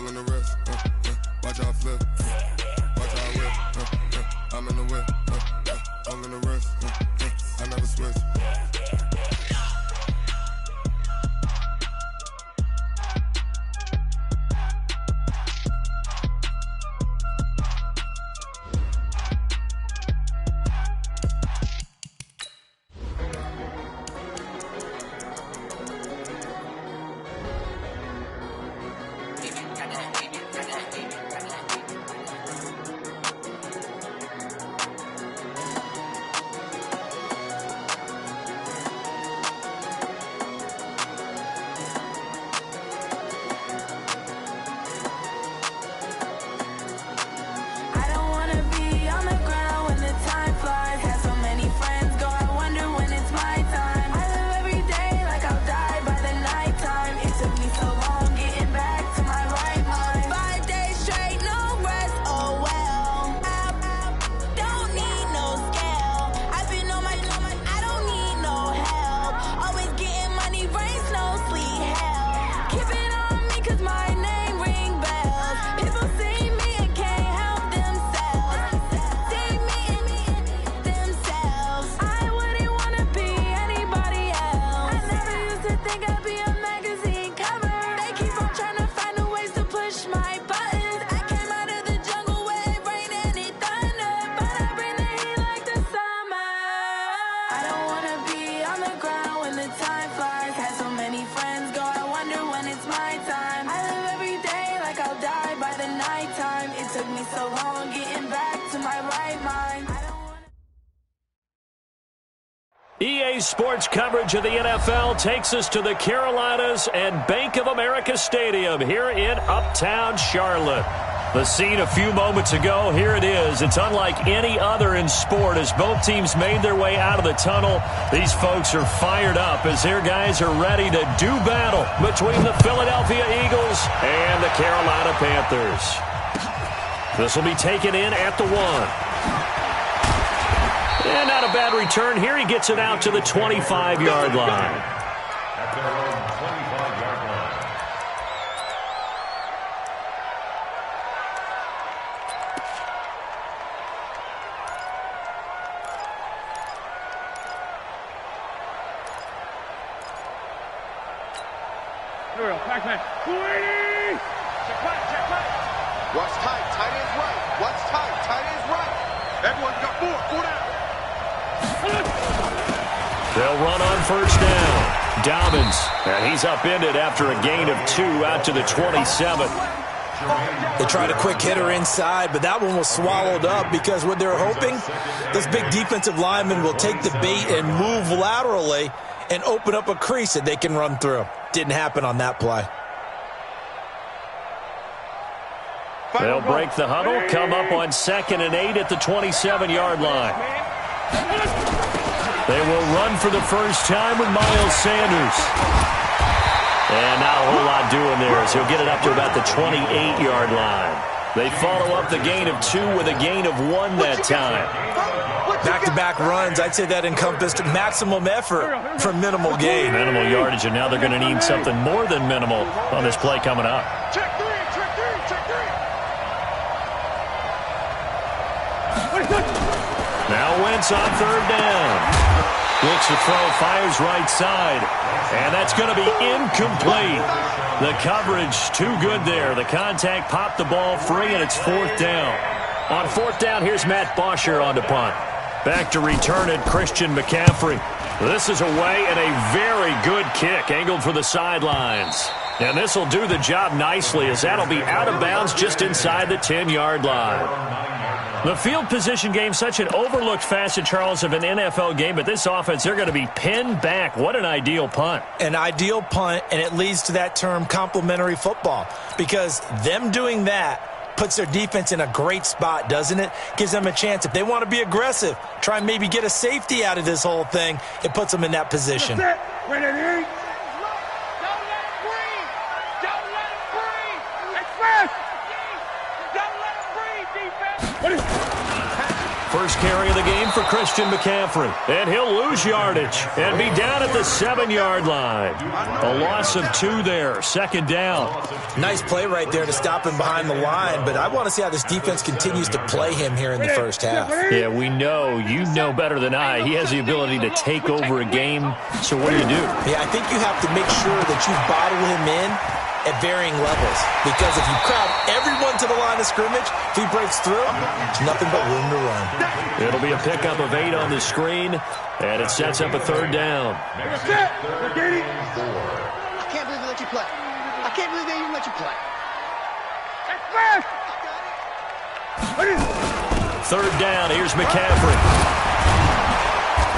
All in the wrist, watch how I flip, watch how I whip, I'm in the whip, all in the wrist, I never switch. EA Sports coverage of the NFL takes us to the Carolinas and Bank of America Stadium here in Uptown Charlotte. The scene a few moments ago, here it is. It's unlike any other in sport as both teams made their way out of the tunnel. These folks are fired up as their guys are ready to do battle between the Philadelphia Eagles and the Carolina Panthers. This will be taken in at the 1. And not a bad return here. He gets it out to the 25-yard line. At their own 25-yard line. Here we go. Back man. 20! Check back. What's tight? Tight end's right. What's tight? Tight end's right. Everyone's got 4. 4 down. They'll run on first down. Dobbins, and he's upended after a gain of 2 out to the 27. They tried a quick hitter inside, but that one was swallowed up because what they're hoping, this big defensive lineman will take the bait and move laterally and open up a crease that they can run through. Didn't happen on that play. They'll break the huddle, come up on 2nd and 8 at the 27-yard line. They will run for the first time with Miles Sanders. And not a whole lot doing there as he'll get it up to about the 28-yard line. They follow up the gain of 2 with a gain of 1 that time. Back-to-back runs, I'd say that encompassed maximum effort for minimal gain. Minimal yardage, and now they're going to need something more than minimal on this play coming up. Check 3. Now Wentz on 3rd down. Looks to throw, fires right side. And that's going to be incomplete. The coverage too good there. The contact popped the ball free, and it's 4th down. On 4th down, here's Matt Bosher on to punt. Back to return it, Christian McCaffrey. This is away and a very good kick, angled for the sidelines. And this will do the job nicely as that'll be out of bounds just inside the 10-yard line. The field position game, such an overlooked facet, Charles, of an NFL game, but this offense, they're going to be pinned back. What an ideal punt. An ideal punt, and it leads to that term complementary football, because them doing that puts their defense in a great spot, doesn't it? Gives them a chance. If they want to be aggressive, try and maybe get a safety out of this whole thing, it puts them in that position. That's it. Wait a minute. first carry of the game for Christian McCaffrey. And he'll lose yardage and be down at the 7-yard line. A loss of 2 there, second down. Nice play right there to stop him behind the line, but I want to see how this defense continues to play him here in the first half. Yeah, we know. You know better than I. He has the ability to take over a game, so what do you do? Yeah, I think you have to make sure that you bottle him in at varying levels, because if you crowd everyone to the line of scrimmage, if he breaks through, there's nothing but room to run. It'll be a pickup of 8 on the screen, and it sets up a third down. I can't believe they let you play. I can't believe they even let you play. Third down, here's McCaffrey.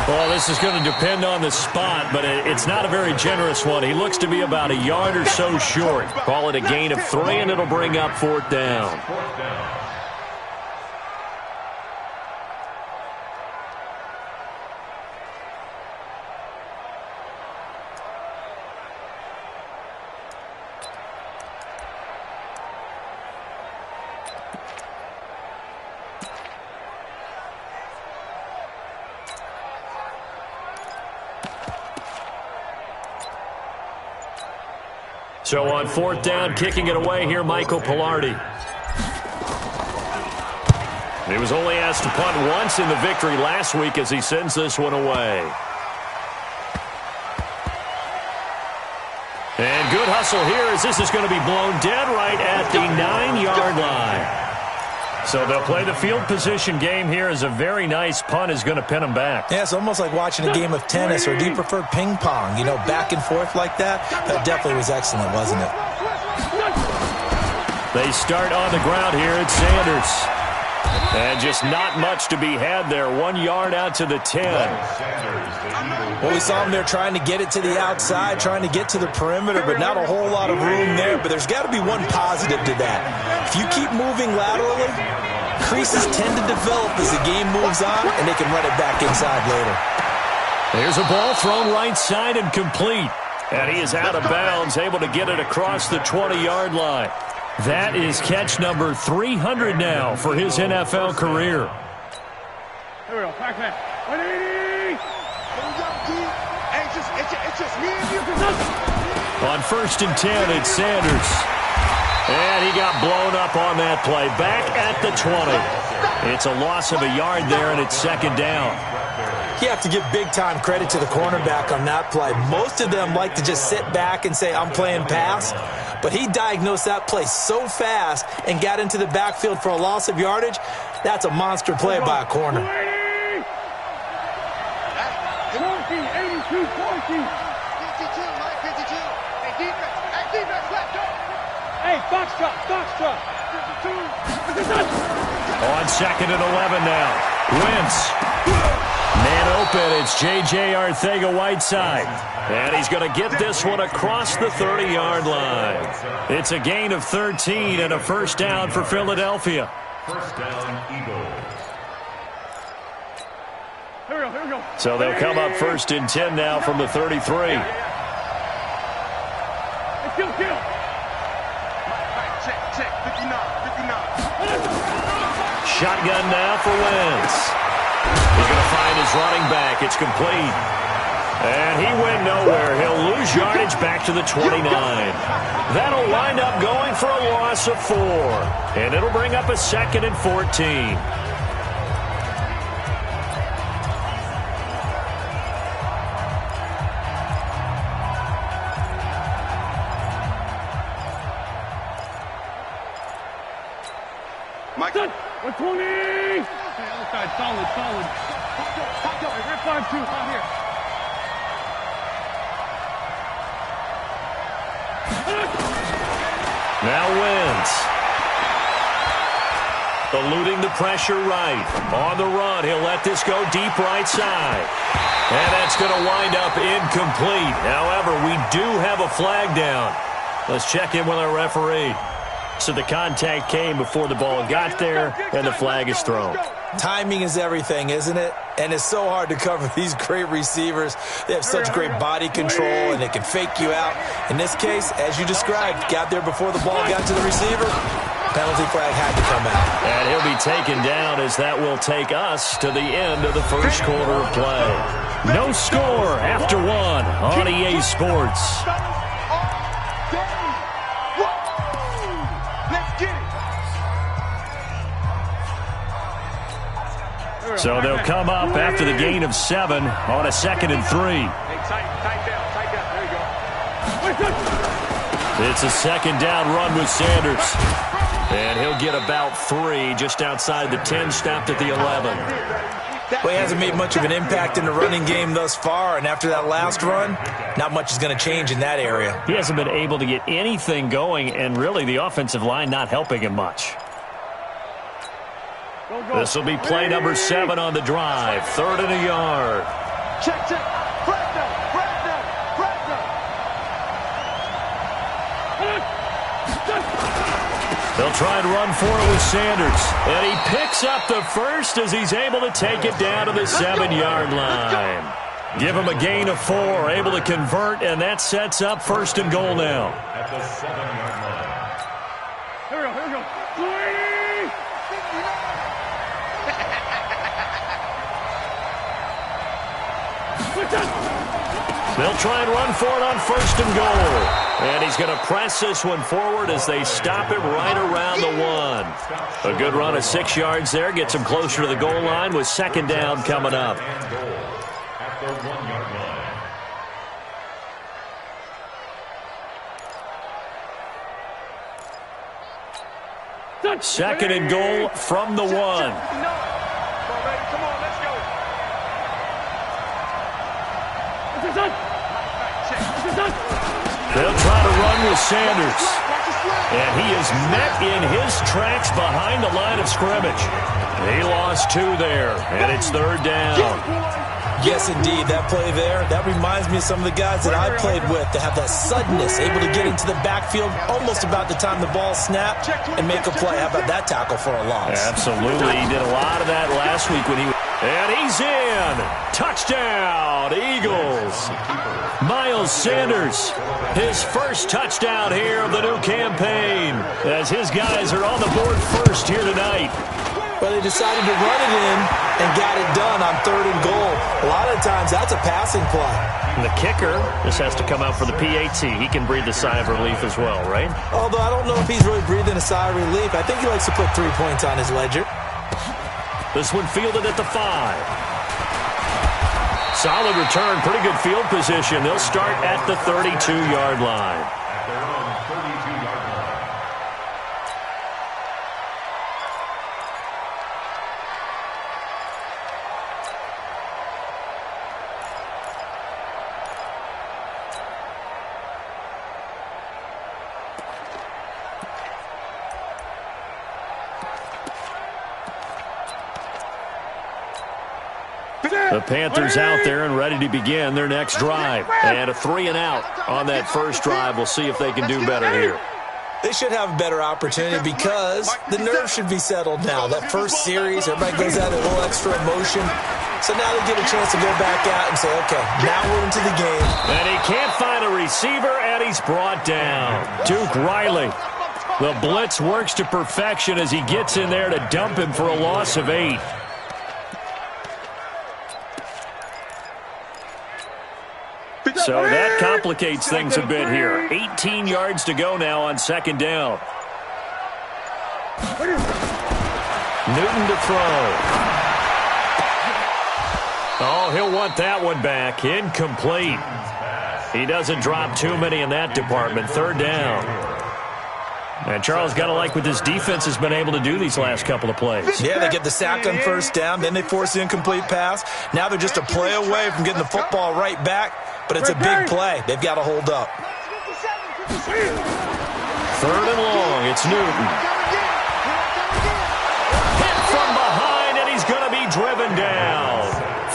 Well, this is going to depend on the spot, but it's not a very generous one. He looks to be about a yard or so short. Call it a gain of 3, and it'll bring up fourth down. So on fourth down, kicking it away here, Michael Pilardi. He was only asked to punt once in the victory last week as he sends this one away. And good hustle here as this is going to be blown dead right at the 9-yard line. So they'll play the field position game here as a very nice punt is going to pin them back. Yeah, it's almost like watching a game of tennis, or do you prefer ping pong? You know, back and forth like that? That definitely was excellent, wasn't it? They start on the ground here at Sanders. And just not much to be had there. 1 yard out to the 10. Well, we saw him there trying to get it to the outside, trying to get to the perimeter, but not a whole lot of room there. But there's got to be one positive to that. If you keep moving laterally, creases tend to develop as the game moves on, and they can run it back inside later. There's a ball thrown right side and complete. And he is out of bounds, able to get it across the 20-yard line. That is catch number 300 now for his NFL career. Here we go, Pac-Man. 180! It's just me and you. On first and 10, it's Sanders. And he got blown up on that play. Back at the 20. It's a loss of a yard there, and it's second down. You have to give big-time credit to the cornerback on that play. Most of them like to just sit back and say, I'm playing pass. But he diagnosed that play so fast and got into the backfield for a loss of yardage. That's a monster play by a corner. 80! 82, 40. 52, Mike, 52. Hey, defense, left, go. Hey, box truck. 52. On second and 11 now. Wentz. Man open, it's J.J. Arcega-Whiteside. And he's going to get this one across the 30-yard line. It's a gain of 13 and a first down for Philadelphia. First down, Eagles. Here we go. So they'll come up first and 10 now from the 33. Hey, kill. Check, 59. Shotgun now for Wentz. He's going to find his running back. It's complete. And he went nowhere. He'll lose yardage back to the 29. That'll wind up going for a loss of 4. And it'll bring up a second and 14. Mike. 120! Hey, other side, solid. Right, 5-2, out here. Now Wentz. Eluding the pressure right. On the run, he'll let this go deep right side. And that's going to wind up incomplete. However, we do have a flag down. Let's check in with our referee. So the contact came before the ball got there, and the flag is thrown. Timing is everything, isn't it? And it's so hard to cover these great receivers. They have such great body control, and they can fake you out. In this case, as you described, got there before the ball got to the receiver. Penalty flag had to come out. And he'll be taken down as that will take us to the end of the first quarter of play. No score after one on EA Sports. So they'll come up after the gain of 7 on a 2nd and 3. Hey, tight down. There you go. It's a 2nd down run with Sanders. And he'll get about 3 just outside the 10, stopped at the 11. Well, he hasn't made much of an impact in the running game thus far, and after that last run, not much is going to change in that area. He hasn't been able to get anything going, and really the offensive line not helping him much. This will be play number 7 on the drive. 3rd and a yard. Check. Frag down. They'll try and run for it with Sanders. And he picks up the first as he's able to take it down to the 7-yard line. Give him a gain of 4, able to convert, and that sets up 1st and goal now. At the 7-yard line. Here we go. They'll try and run for it on 1st and goal. And he's going to press this one forward as they stop him right around the 1. A good run of 6 yards there. Gets him closer to the goal line with 2nd down coming up. And goal at the 1-yard line. 2nd and goal from the 1. Come on, let's go. They'll try to run with Sanders. And he is met in his tracks behind the line of scrimmage. He lost 2 there, and it's 3rd down. Yes, indeed. That play there, that reminds me of some of the guys that I played with that have that suddenness, able to get into the backfield almost about the time the ball snapped and make a play. How about that tackle for a loss? Absolutely. He did a lot of that last week when he... And he's in. Touchdown, Eagles. Miles Sanders, his first touchdown here of the new campaign, as his guys are on the board first here tonight. Well, they decided to run it in and got it done on 3rd and goal. A lot of times, that's a passing play. And the kicker, this has to come out for the PAT. He can breathe a sigh of relief as well, right? Although I don't know if he's really breathing a sigh of relief. I think he likes to put 3 points on his ledger. This one fielded at the 5. Solid return, pretty good field position. They'll start at the 32-yard line. At their own 32-yard line. The Panthers out there and ready to begin their next drive. And a 3 and out on that first drive. We'll see if they can do better here. They should have a better opportunity because the nerves should be settled now. That first series, everybody goes out a little extra emotion. So now they get a chance to go back out and say, okay, now we're into the game. And he can't find a receiver, and he's brought down. Duke Riley. The blitz works to perfection as he gets in there to dump him for a loss of 8. So that complicates things a bit here. 18 yards to go now on 2nd down. Newton to throw. Oh, he'll want that one back. Incomplete. He doesn't drop too many in that department. 3rd down. And Charles got to like what this defense has been able to do these last couple of plays. Yeah, they get the sack on 1st down, then they force the incomplete pass. Now they're just a play away from getting the football right back, but it's a big play. They've got to hold up. 3rd and long. It's Newton. Hit from behind, and he's going to be driven down.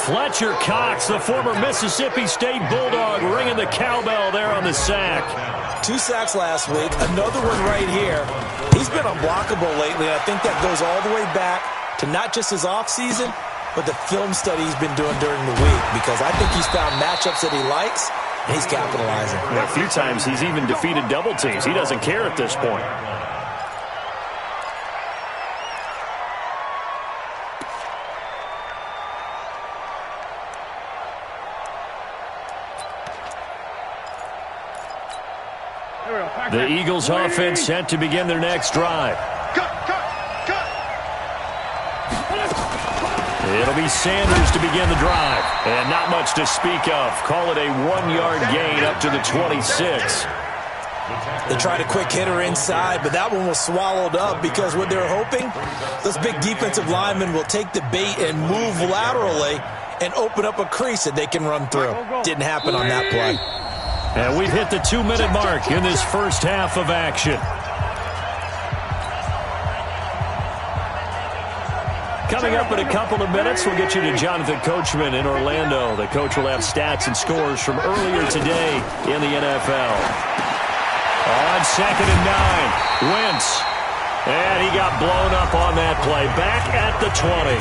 Fletcher Cox, the former Mississippi State Bulldog, ringing the cowbell there on the sack. 2 sacks last week, another one right here. He's been unblockable lately, and I think that goes all the way back to not just his offseason, but the film study he's been doing during the week, because I think he's found matchups that he likes, and he's capitalizing. Yeah, a few times he's even defeated double teams. He doesn't care at this point. The Eagles offense set to begin their next drive. It'll be Sanders to begin the drive. And not much to speak of. Call it a 1-yard gain up to the 26. They tried a quick hitter inside, but that one was swallowed up because what they're hoping, those big defensive linemen will take the bait and move laterally and open up a crease that they can run through. Didn't happen on that play. And we've hit the 2-minute mark in this first half of action. Coming up in a couple of minutes, we'll get you to Jonathan Coachman in Orlando. The coach will have stats and scores from earlier today in the NFL. On 2nd and 9, Wentz. And he got blown up on that play. Back at the 20.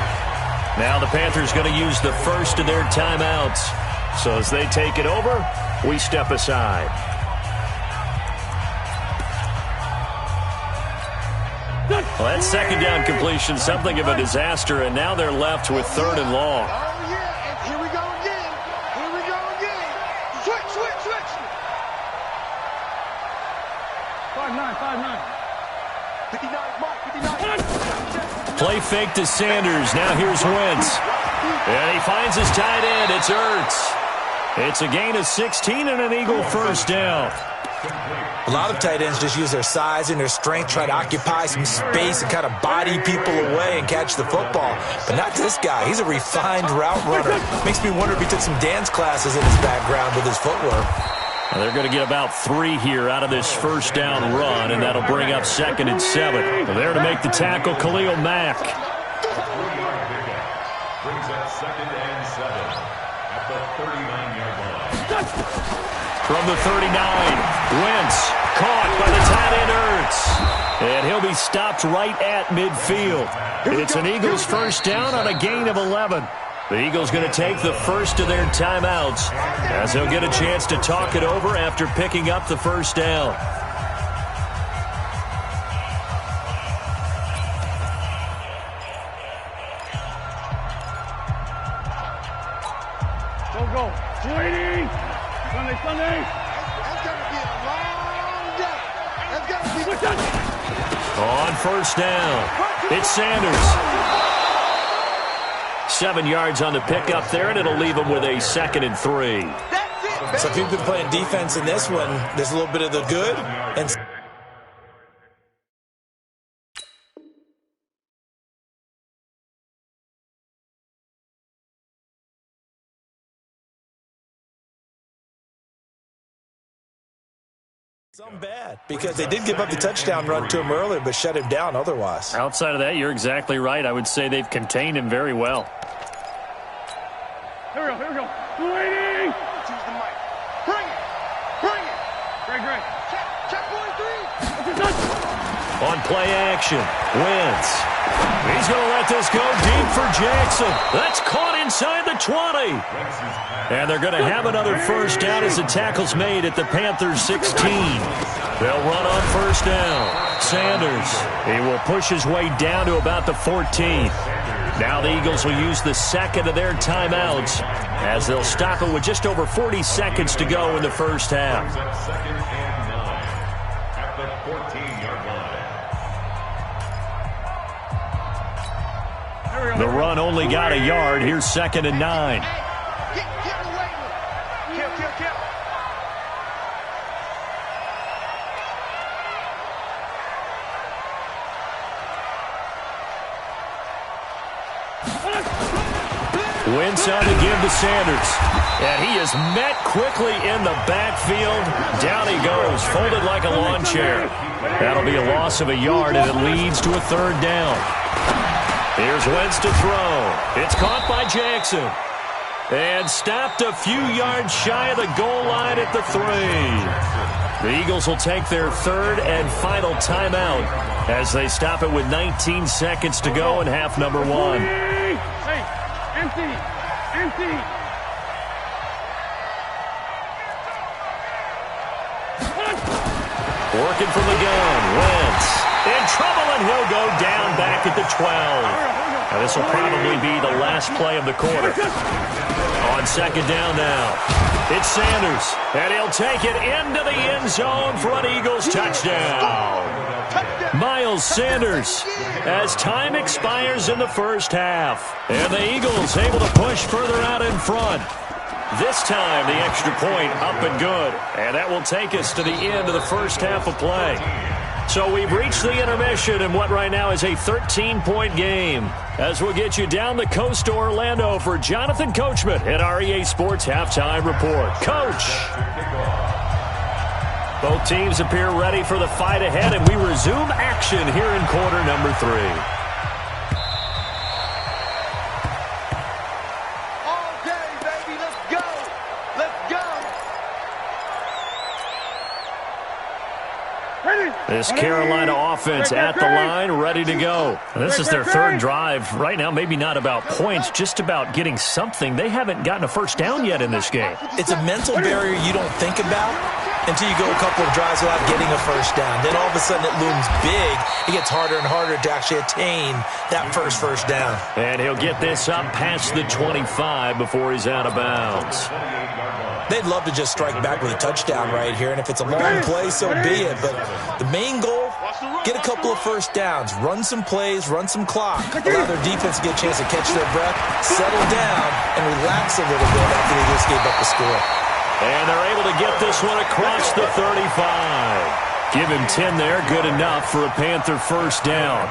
Now the Panthers going to use the first of their timeouts. So as they take it over, we step aside. Well, that second down completion, something of a disaster, and now they're left with 3rd and long. Oh, yeah, and here we go again. Here we go again. Switch. 5-9. 59, Mike, 59. Play fake to Sanders. Now here's Wentz. And he finds his tight end. It's Ertz. It's a gain of 16 and an Eagle first down. A lot of tight ends just use their size and their strength, try to occupy some space and kind of body people away and catch the football. But not this guy. He's a refined route runner. Makes me wonder if he took some dance classes in his background with his footwork. Well, they're going to get about 3 here out of this first down run, and that'll bring up 2nd and 7. Well, there to make the tackle, Khalil Mack. Brings up 2nd and 7 at the 39-yard line. From the 39, Wentz caught by the tight end Ertz. And he'll be stopped right at midfield. It's an Eagles first down on a gain of 11. The Eagles going to take the first of their timeouts as they'll get a chance to talk it over after picking up the first down. Go. 280. Sunday. That's going to be a long day. That's going to be... On first down, it's Sanders. 7 yards on the pickup there, and it'll leave them with a 2nd and 3. So if you've been playing defense in this one, there's a little bit of the good and some bad, because they did give up the touchdown run to him earlier, but shut him down otherwise. Outside of that, you're exactly right. I would say they've contained him very well. Here we go. 280. Choose the mic. Bring it. Great. Check 43. On play action, Wentz. He's going to let this go deep for Jackson. That's caught inside the 20. And they're going to have another first down as the tackle's made at the Panthers 16. They'll run on first down. Sanders, he will push his way down to about the 14th. Now the Eagles will use the second of their timeouts as they'll stop it with just over 40 seconds to go in the first half. 2nd and 9 at the 14-yard line. The run only got a yard. Here's 2nd and 9. Get away with it. Kill. Wentz on to give to Sanders. And he is met quickly in the backfield. Down he goes, folded like a lawn chair. That'll be a loss of a yard, and it leads to a 3rd down. Here's Wentz to throw. It's caught by Jackson. And stopped a few yards shy of the goal line at the 3. The Eagles will take their 3rd and final timeout as they stop it with 19 seconds to go in half number 1. Hey, empty. Working from the gun, Wentz in trouble, and he'll go down back at the 12. Now, this will probably be the last play of the quarter. On second down now, it's Sanders, and he'll take it into the end zone for an Eagles touchdown. Miles Sanders, as time expires in the first half, and the Eagles able to push further out in front. This time, the extra point up and good, and that will take us to the end of the first half of play. So we've reached the intermission in what right now is a 13-point game, as we'll get you down the coast to Orlando for Jonathan Coachman at our EA Sports Halftime Report. Coach! Both teams appear ready for the fight ahead, and we resume action here in quarter number 3. All day, baby. Let's go. Let's go. This Carolina offense at the line, ready to go. This is their third drive. Right now, maybe not about points, just about getting something. They haven't gotten a first down yet in this game. It's a mental barrier you don't think about until you go a couple of drives without getting a first down. Then all of a sudden it looms big. It gets harder and harder to actually attain that first down. And he'll get this up past the 25 before he's out of bounds. They'd love to just strike back with a touchdown right here, and if it's a long play, so be it. But the main goal, get a couple of first downs, run some plays, run some clock, allow their defense to get a chance to catch their breath, settle down, and relax a little bit after they just gave up the score. And they're able to get this one across the 35. Give him 10 there, good enough for a Panther first down.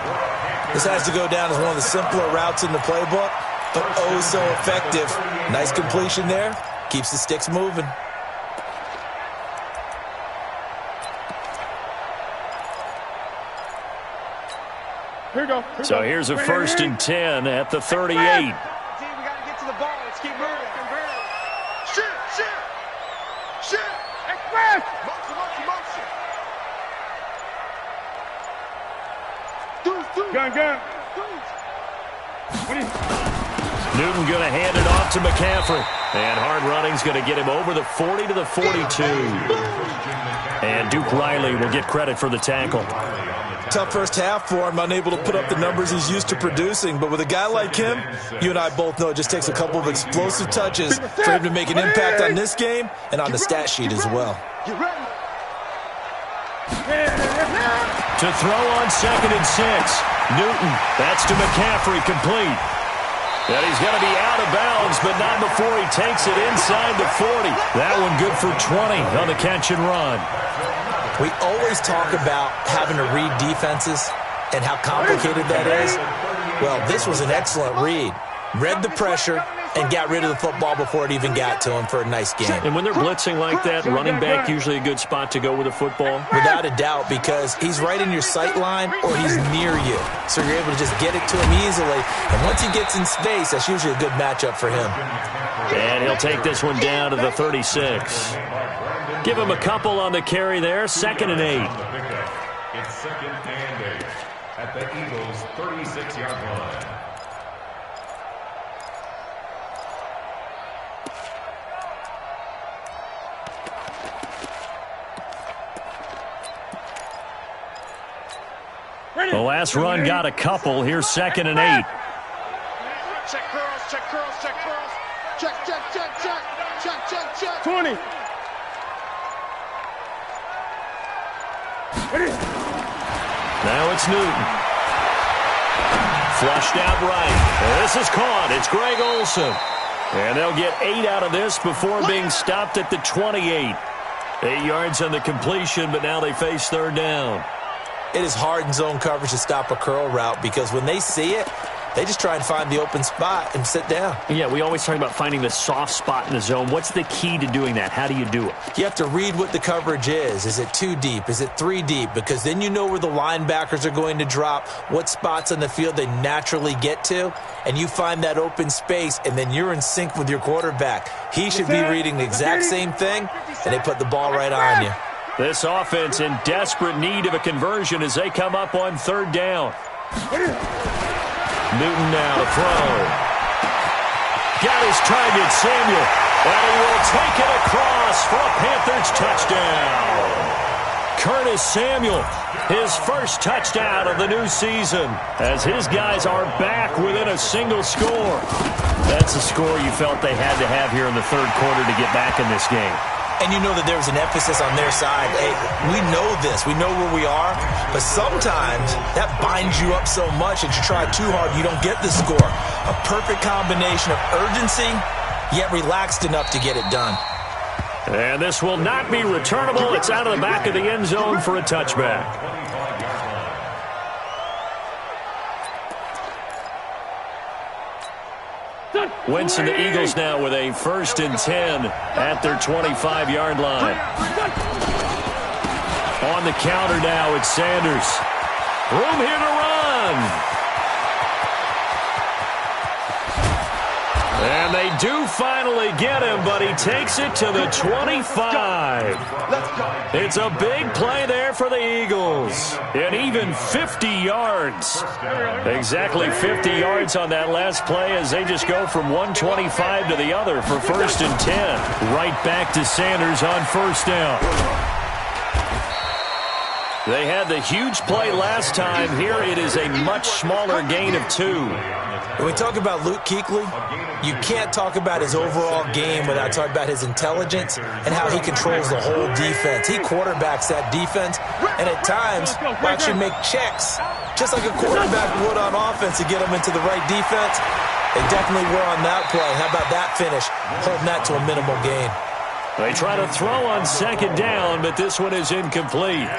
This has to go down as one of the simpler routes in the playbook, but oh so effective. Nice completion there. Keeps the sticks moving. So here's a first and 10 at the 38. We got to get to the ball. Let's keep moving. Shoot. Express. Motion. Gun. Newton going to hand it off to McCaffrey. And hard running's going to get him over the 40 to the 42. And Duke Riley will get credit for the tackle. Tough first half for him, unable to put up the numbers he's used to producing. But with a guy like him, you and I both know it just takes a couple of explosive touches for him to make an impact on this game and on the stat sheet as well. To throw on second and 6. Newton, that's to McCaffrey, complete. And he's going to be out of bounds, but not before he takes it inside the 40. That one good for 20 on the catch and run. We always talk about having to read defenses and how complicated that is. Well, this was an excellent read. Read the pressure and got rid of the football before it even got to him for a nice game. And when they're blitzing like that, running back usually a good spot to go with a football? Without a doubt, because he's right in your sight line or he's near you. So you're able to just get it to him easily. And once he gets in space, that's usually a good matchup for him. And he'll take this one down to the 36. Give him a couple on the carry there. Second and 8. It's second and 8 at the Eagles' 36-yard line. The last run got a couple. Here's second and 8. Check curls. Check. 20. Now it's Newton. Flushed out right. This is caught. It's Greg Olsen. And they'll get 8 out of this before being stopped at the 28. 8 yards on the completion, but now they face third down. It is hard in zone coverage to stop a curl route because when they see it, they just try and find the open spot and sit down. Yeah, we always talk about finding the soft spot in the zone. What's the key to doing that? How do you do it? You have to read what the coverage is. Is it 2 deep? Is it 3 deep? Because then you know where the linebackers are going to drop, what spots on the field they naturally get to, and you find that open space, and then you're in sync with your quarterback. He should be reading the exact same thing, and they put the ball right on you. This offense in desperate need of a conversion as they come up on third down. Newton now to throw. Got his target, Samuel. And he will take it across for a Panthers touchdown. Curtis Samuel, his first touchdown of the new season, as his guys are back within a single score. That's a score you felt they had to have here in the third quarter to get back in this game. And you know that there was an emphasis on their side. Hey, we know this. We know where we are. But sometimes that binds you up so much that you try too hard, you don't get the score. A perfect combination of urgency, yet relaxed enough to get it done. And this will not be returnable. It's out of the back of the end zone for a touchback. Wentz and the Eagles now with a 1st and 10 at their 25-yard line. On the counter now, it's Sanders. Room here to run. And they do finally get him, but he takes it to the 25. It's a big play there for the Eagles. And even 50 yards. Exactly 50 yards on that last play as they just go from 125 to the other for 1st and 10. Right back to Sanders on 1st down. They had the huge play last time. Here it is a much smaller gain of 2. When we talk about Luke Kuechly, you can't talk about his overall game without talking about his intelligence and how he controls the whole defense. He quarterbacks that defense, and at times will actually make checks, just like a quarterback would on offense to get them into the right defense. They definitely were on that play. How about that finish, holding that to a minimal gain? They try to throw on 2nd down, but this one is incomplete.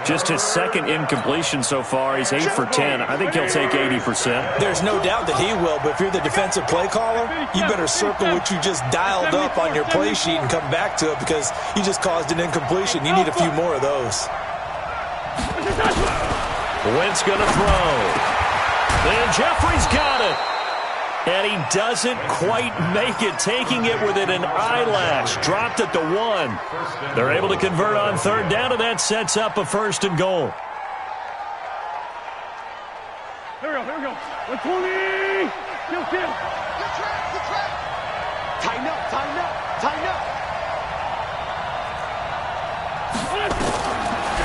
Just his 2nd incompletion so far. He's 8 for 10. I think he'll take 80%. There's no doubt that he will, but if you're the defensive play caller, you better circle what you just dialed up on your play sheet and come back to it because you just caused an incompletion. You need a few more of those. Wentz going to throw. And Jeffrey's got it. And he doesn't quite make it, taking it within an eyelash. Dropped at the 1. They're able to convert on 3rd down, and that sets up a 1st and goal. Here we go. 120. Kill. Good track. Tighten up.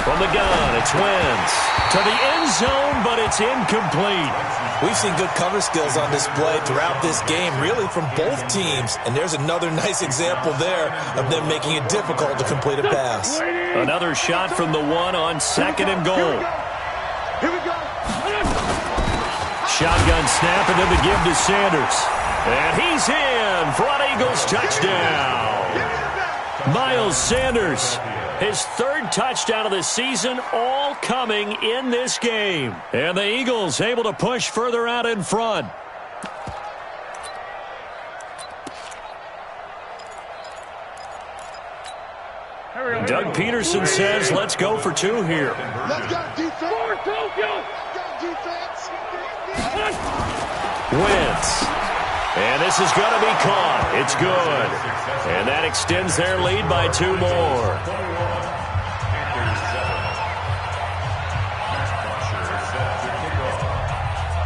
From the gun, it's Wentz. To the end zone, but it's incomplete. We've seen good cover skills on display throughout this game, really from both teams. And there's another nice example there of them making it difficult to complete a pass. Another shot from the 1 on 2nd and goal. Here we go. Shotgun snap and then the give to Sanders. And he's in for an Eagles touchdown. Miles Sanders, his 3rd touchdown of the season, all coming in this game. And the Eagles able to push further out in front. Doug Peterson says, let's go for 2 here. Let's go, defense. Wentz. And this is going to be caught. It's good. And that extends their lead by 2 more.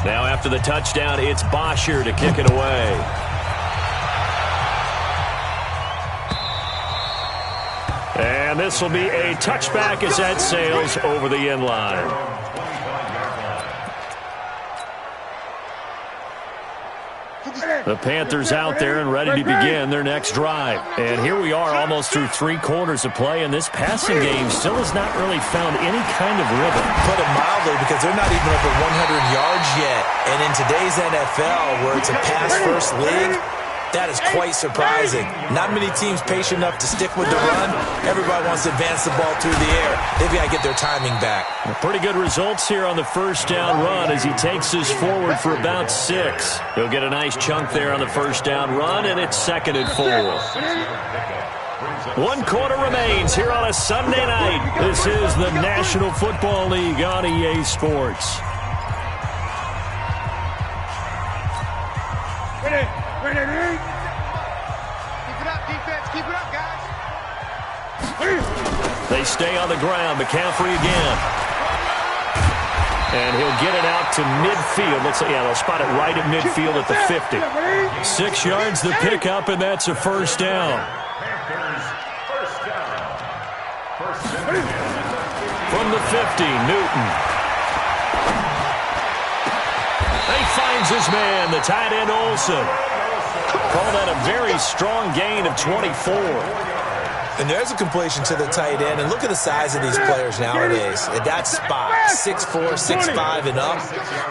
Now after the touchdown, it's Bosher to kick it away. And this will be a touchback as that sails over the end line. The Panthers out there and ready to begin their next drive. And here we are almost through 3 quarters of play, and this passing game still has not really found any kind of rhythm. Put it mildly, because they're not even over 100 yards yet. And in today's NFL, where it's a pass-first league, that is quite surprising. Not many teams patient enough to stick with the run. Everybody wants to advance the ball through the air. They've got to get their timing back. Pretty good results here on the 1st down run as he takes us forward for about 6. He'll get a nice chunk there on the 1st down run, and it's 2nd and 4. 1 quarter remains here on a Sunday night. This is the National Football League on EA Sports. Ready. Keep it up, defense. Keep it up, guys. They stay on the ground. McCaffrey again. And he'll get it out to midfield. Let's say, yeah, they'll spot it right at midfield at the 50. 6 yards the pickup, and that's a 1st down. the 50, Newton. He finds his man, the tight end Olsen. Call that a very strong gain of 24. And there's a completion to the tight end. And look at the size of these players nowadays. At that spot, 6'4", 6'5", and up.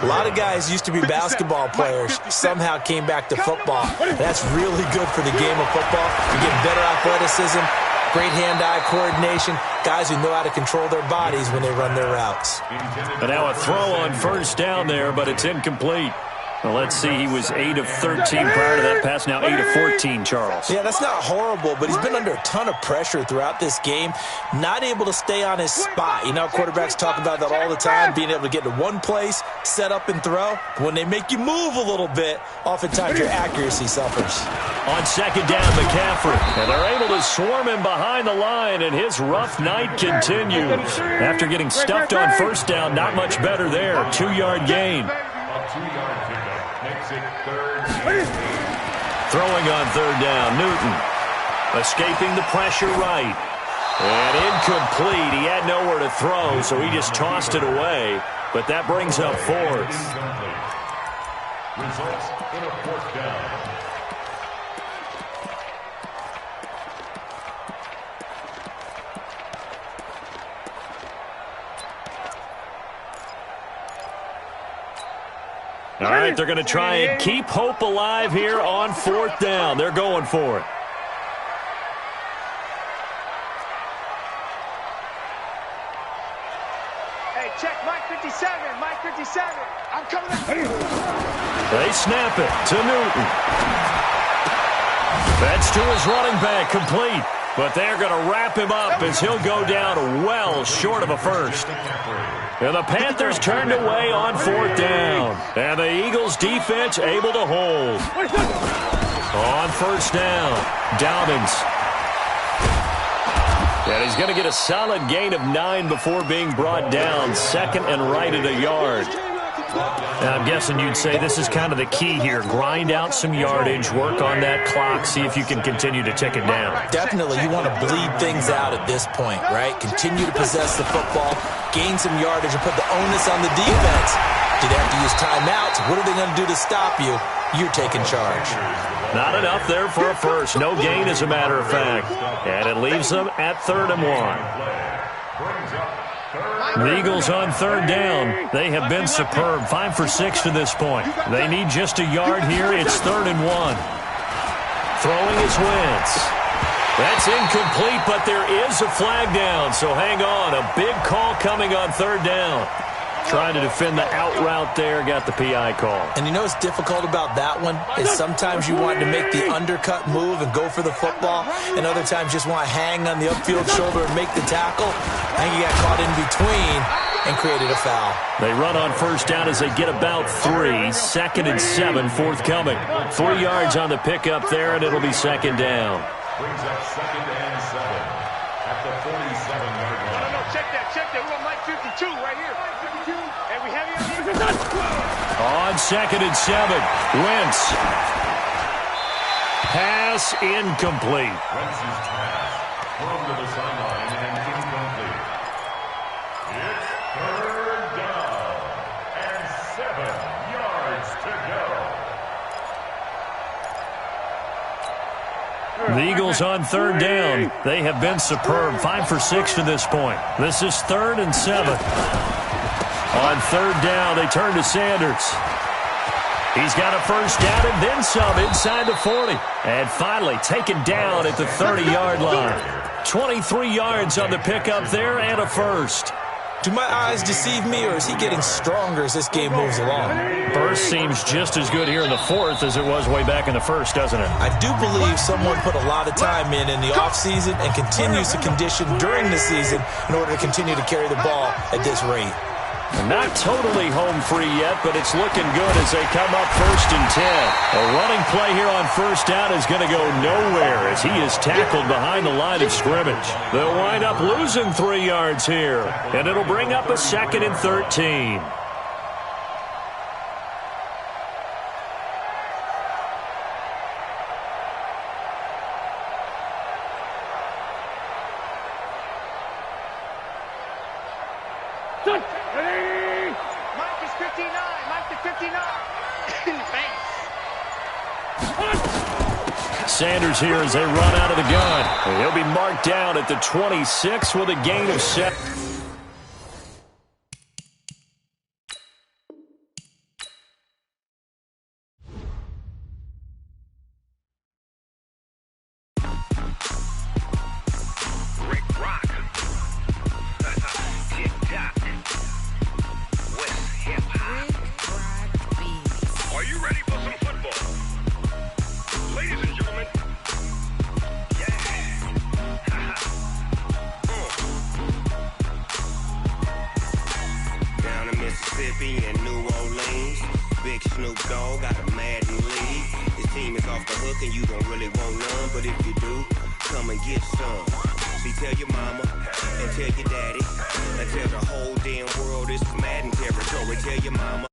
A lot of guys used to be basketball players, somehow came back to football. That's really good for the game of football. You're getting better athleticism, great hand-eye coordination, guys who know how to control their bodies when they run their routes. And now a throw on first down there, but it's incomplete. Well, let's see, he was 8 of 13 prior to that pass, now 8 of 14, Charles. Yeah, that's not horrible, but he's been under a ton of pressure throughout this game, not able to stay on his spot. You know, quarterbacks talk about that all the time, being able to get to one place, set up and throw. When they make you move a little bit, oftentimes your accuracy suffers. On second down, McCaffrey, and they're able to swarm him behind the line, and his rough night continues. After getting stuffed on first down, not much better there. 2-yard gain. A 2-yard pickup makes it 3rd. Throwing on third down, Newton. Escaping the pressure right. And incomplete. He had nowhere to throw, so he just tossed it away. But that brings up 4th. Results in a 4th down. All right, they're going to try and keep hope alive here on 4th down. They're going for it. Hey, check Mike 57, Mike 57. I'm coming up. They snap it to Newton. That's to his running back, complete. But they're going to wrap him up as he'll go down well short of a first. And the Panthers turned away on 4th down. And the Eagles defense able to hold. On first down, Dobbins. And he's going to get a solid gain of 9 before being brought down. Second and right at a yard. And I'm guessing you'd say this is kind of the key here. Grind out some yardage, work on that clock, see if you can continue to tick it down. Definitely, you want to bleed things out at this point, right? Continue to possess the football, gain some yardage, and put the onus on the defense. Do they have to use timeouts? What are they going to do to stop you? You're taking charge. Not enough there for a first. No gain, as a matter of fact. And it leaves them at 3rd and 1. The Eagles on 3rd down. They have been superb. 5 for 6 to this point. They need just a yard here. It's 3rd and 1. Throwing is Wentz. That's incomplete, but there is a flag down, so hang on. A big call coming on 3rd down. Trying to defend the out route there, got the PI call. And you know what's difficult about that one is sometimes you want to make the undercut move and go for the football, and other times just want to hang on the upfield shoulder and make the tackle. I think he got caught in between and created a foul. They run on first down as they get about 3. 2nd and 7 forthcoming. 3 yards on the pickup there, and it'll be 2nd down. Brings up 2nd and 7 at the 47-yard line. No, check that. We want Mike 52 right here. And we have you. On 2nd and 7, Wentz. Pass incomplete. Wentz's pass thrown to the sideline and incomplete. It's 3rd down and 7 yards to go. The Eagles on 3rd down. They have been superb. 5 for 6 to this point. This is 3rd and 7. On 3rd down, they turn to Sanders. He's got a first down and then some inside the 40. And finally taken down at the 30-yard line. 23 yards on the pickup there and a first. Do my eyes deceive me, or is he getting stronger as this game moves along? Burst seems just as good here in the 4th as it was way back in the 1st, doesn't it? I do believe someone put a lot of time in the offseason and continues to condition during the season in order to continue to carry the ball at this rate. Not totally home free yet, but it's looking good as they come up 1st and 10. A running play here on first down is going to go nowhere as he is tackled behind the line of scrimmage. They'll wind up losing 3 yards here, and it'll bring up a 2nd and 13. Sanders here as they run out of the gun. He'll be marked down at the 26 with a gain of 7. In New Orleans, Big Snoop Dogg got a Madden league. His team is off the hook and you don't really want none, but if you do, come and get some. See, tell your mama and tell your daddy and tell the whole damn world this is Madden territory. Tell your mama.